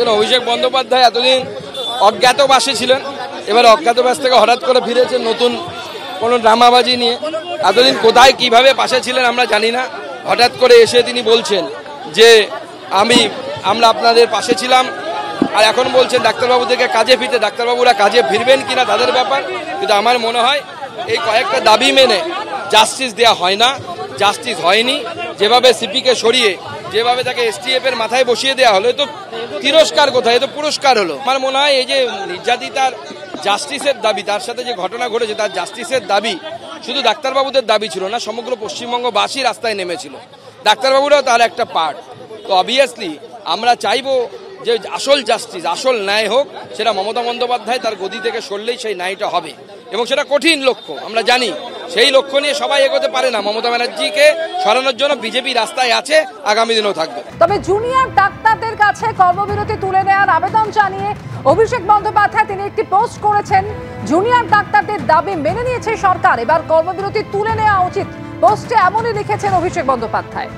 দেখুন, অভিষেক বন্দ্যোপাধ্যায় এতদিন অজ্ঞাতবাসে ছিলেন, এবার অজ্ঞাতবাস থেকে হঠাৎ করে ফিরেছেন নতুন কোনো ড্রামাবাজি নিয়ে। এতদিন কোথায় কিভাবে পাশে ছিলেন আমরা জানি না, হঠাৎ করে এসে তিনি বলছেন যে আমরা আপনাদের পাশে ছিলাম, আর এখন বলছেন ডাক্তারবাবুদেরকে কাজে ফিরতে। ডাক্তারবাবুরা কাজে ফিরবেন কিনা তাদের ব্যাপার, কিন্তু আমার মনে হয় এই কয়েকটা দাবি মেনে জাস্টিস দেওয়া হয় না, জাস্টিস হয়নি। যেভাবে সিপিকে সরিয়ে যেভাবে তাকে এসটিএফ এর মাথায় বসিয়ে দেওয়া হলো, তো তিরস্কার কোথায়, তো পুরস্কার হলো। আমার মনে হয় এই যে নির্যাতিতার জাস্টিসের দাবি, তার সাথে যে ঘটনা ঘটেছে তার জাস্টিসের দাবি শুধু ডাক্তারবাবুদের দাবি ছিল না, সমগ্র পশ্চিমবঙ্গবাসী রাস্তায় নেমেছিল। ডাক্তারবাবুরাও তার একটা পার্ট। তো অবভিয়াসলি আমরা চাইবো যে আসল জাস্টিস, আসল ন্যায় হোক, সেটা মমতা বন্দ্যোপাধ্যায় তার গদি থেকে সরলেই সেই ন্যায়টা হবে, এবং সেটা কঠিন লক্ষ্য আমরা জানি। সেই লক্ষ্য নিয়ে সবাই এগোতে পারে না। মমতা ব্যানার্জিকে সরানোর জন্য বিজেপি রাস্তায় আছে, আগামী দিনেও থাকবে। তবে জুনিয়র ডাক্তারদের কাছে কর্মবিরতি তুলে নেওয়ার আবেদন জানিয়ে অভিষেক বন্দ্যোপাধ্যায় তিনি একটি পোস্ট করেছেন। জুনিয়র ডাক্তারদের দাবি মেনে নিয়েছে সরকার, এবার কর্মবিরতি তুলে নেওয়া উচিত। পোস্টে এমনই লিখেছেন অভিষেক বন্দ্যোপাধ্যায়।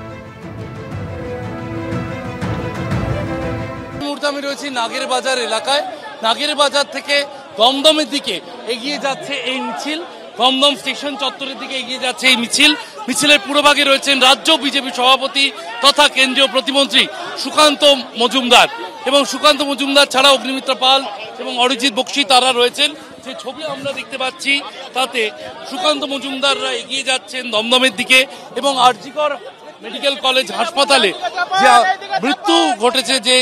আমি রয়েছি নাগের বাজার এলাকায়। নাগের বাজার থেকে দমদমের দিকে এগিয়ে যাচ্ছে এই মিছিল, দমদম স্টেশন চত্বরের দিকে এগিয়ে যাচ্ছে এই মিছিল। মিছিলের পুরোভাগে রয়েছেন রাজ্য বিজেপি সভাপতি তথা কেন্দ্রীয় প্রতিমন্ত্রী সুকান্ত মজুমদার, এবং সুকান্ত মজুমদার ছাড়া অগ্নিমিত্রা পাল এবং অরিজিৎ বক্সি তারা রয়েছেন। যে ছবি আমরা দেখতে পাচ্ছি তাতে সুকান্ত মজুমদাররা এগিয়ে যাচ্ছেন দমদমের দিকে, এবং আরজিকর মেডিকেল কলেজ হাসপাতালে যে মৃত্যু ঘটেছে, যে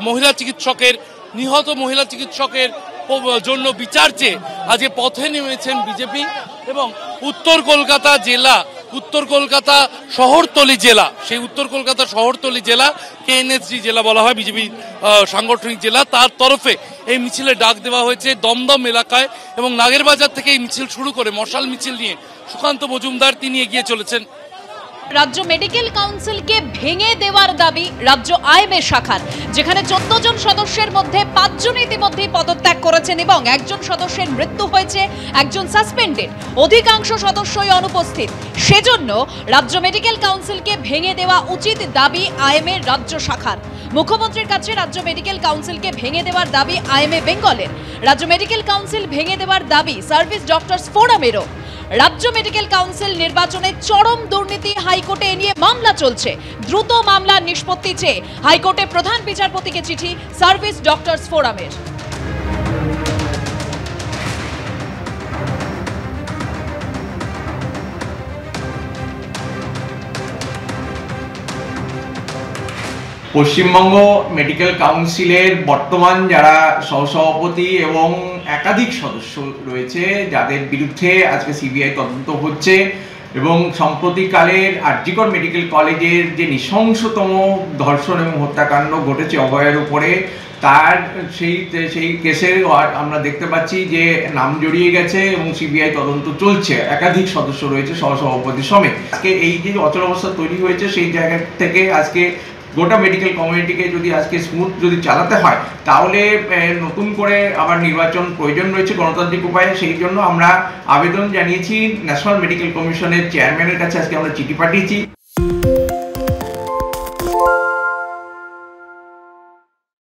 মহিলা চিকিৎসকের, নিহত মহিলা চিকিৎসকের জন্য বিচার চেয়ে আজকে পথে নেমেছেন বিজেপি। এবং উত্তর কলকাতা জেলা, উত্তর কলকাতা শহরতলি জেলা, সেই উত্তর কলকাতা শহরতলি জেলা কেএনএসজি জেলা বলা হয় বিজেপি সাংগঠনিক জেলা, তার তরফে এই মিছিলে ডাক দেওয়া হয়েছে দমদম এলাকায়। এবং নাগেরবাজার থেকে এই মিছিল শুরু করে মশাল মিছিল নিয়ে সুকান্ত মজুমদার তিনি এগিয়ে চলেছেন। রাজ্য মেডিকেল কাউন্সিলকে ভেঙে দেওয়ার দাবি রাজ্য আইএমএ শাখার, যেখানে 14 জন সদস্যের মধ্যে 5 জন ইতিমধ্যেই পদত্যাগ করেছেন এবং একজন সদস্যের মৃত্যু হয়েছে, একজন সাসপেন্ডেড, অধিকাংশ সদস্যই অনুপস্থিত। সেজন্য রাজ্য মেডিকেল কাউন্সিলকে ভেঙে দেওয়া উচিত দাবি আইএমএ রাজ্য শাখার। মুখ্যমন্ত্রীর কাছে রাজ্য মেডিকেল কাউন্সিলকে ভেঙে দেওয়ার দাবি আইএমএ বেঙ্গলের। রাজ্য মেডিকেল কাউন্সিল ভেঙে দেওয়ার দাবি সার্ভিস ডক্টরস ফোরামেরও। রাজ্য মেডিকেল কাউন্সিল নির্বাচনে চরম দুর্নীতি, হাইকোর্টে নিয়ে মামলা চলছে। দ্রুত মামলার নিষ্পত্তি চেয়ে হাইকোর্টে প্রধান বিচারপতিকে চিঠি সার্ভিস ডক্টরস ফোরামের। পশ্চিমবঙ্গ মেডিকেল কাউন্সিলের বর্তমান যারা সহসভাপতি এবং একাধিক সদস্য রয়েছে, যাদের বিরুদ্ধে আজকে সিবিআই তদন্ত হচ্ছে, এবং সম্প্রতিকালের আরজিকর মেডিকেল কলেজের যে নৃশংসতম ধর্ষণ এবং হত্যাকাণ্ড ঘটেছে অভয়ের উপরে, তার সেই কেসের আমরা দেখতে পাচ্ছি যে নাম জড়িয়ে গেছে এবং সিবিআই তদন্ত চলছে। একাধিক সদস্য রয়েছে সহসভাপতি সমেত। আজকে এই যে অচলাবস্থা তৈরি হয়েছে, সেই জায়গা থেকে আজকে গোটা মেডিকেল কমিউনিটিকে যদি আজকে স্মুথ যদি চালাতে হয়, তাহলে নতুন করে আবার নির্বাচন প্রয়োজন রয়েছে গণতান্ত্রিক উপায়ে। সেই জন্য আমরা আবেদন জানিয়েছি ন্যাশনাল মেডিকেল কমিশনের চেয়ারম্যানের কাছে, আজকে আমরা চিঠি পাঠিয়েছি।